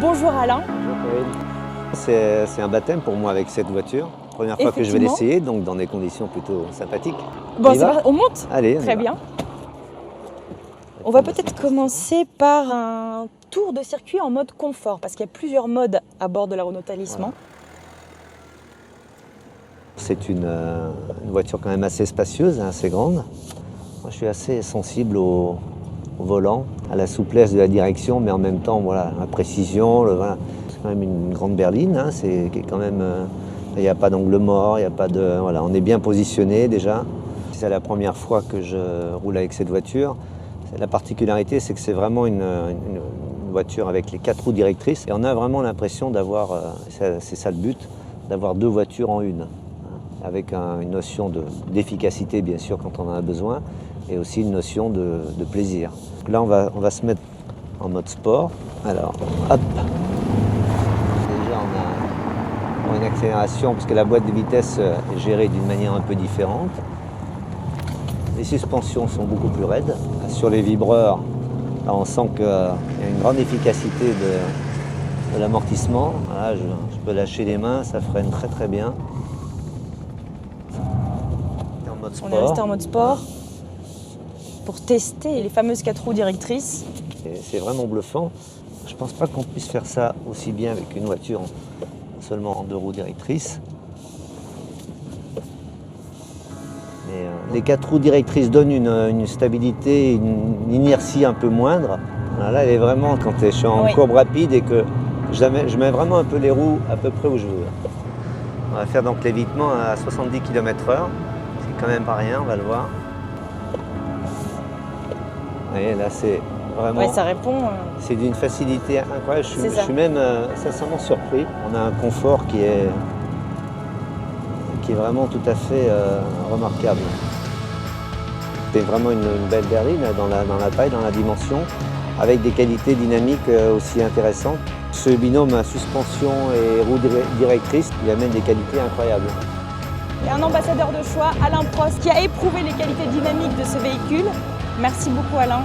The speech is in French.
Bonjour Alain. C'est un baptême pour moi avec cette voiture. Première fois que je vais l'essayer, donc dans des conditions plutôt sympathiques. Bon, on monte. Allez, très bien. On va peut-être commencer par un tour de circuit en mode confort, parce qu'il y a plusieurs modes à bord de la Renault Talisman. Voilà. C'est une voiture quand même assez spacieuse, assez grande. Moi, je suis assez sensible au volant, à la souplesse de la direction, mais en même temps, voilà, la précision. Voilà. C'est quand même une grande berline. Hein, il n'y a pas d'angle mort, il y a pas de, voilà, on est bien positionné déjà. C'est la première fois que je roule avec cette voiture. La particularité, c'est que c'est vraiment une voiture avec les 4 roues directrices. Et on a vraiment l'impression d'avoir, c'est ça le but, d'avoir 2 voitures en une. Avec une notion d'efficacité, bien sûr, quand on en a besoin, et aussi une notion de plaisir. Donc là, on va se mettre en mode sport. Alors, hop. Déjà, on a une accélération, parce que la boîte de vitesse est gérée d'une manière un peu différente. Les suspensions sont beaucoup plus raides. Sur les vibreurs, là, on sent qu'il y a une grande efficacité de l'amortissement. Voilà, je peux lâcher les mains, ça freine très très bien. On est resté en mode sport pour tester les fameuses 4 roues directrices. C'est vraiment bluffant. Je ne pense pas qu'on puisse faire ça aussi bien avec une voiture seulement en 2 roues directrices. Mais, les 4 roues directrices donnent une stabilité, une inertie un peu moindre. Là, elle est vraiment, quand je suis en courbe rapide et que je mets vraiment un peu les roues à peu près où je veux. On va faire donc l'évitement à 70 km/h. Quand même pas rien, on va le voir. Vous voyez, là c'est vraiment... Oui, ça répond. C'est d'une facilité incroyable. Je suis même sincèrement surpris. On a un confort qui est vraiment tout à fait remarquable. C'est vraiment une belle berline dans la taille, dans la dimension, avec des qualités dynamiques aussi intéressantes. Ce binôme suspension et roue directrice, il amène des qualités incroyables. Il y a un ambassadeur de choix, Alain Prost, qui a éprouvé les qualités dynamiques de ce véhicule. Merci beaucoup Alain.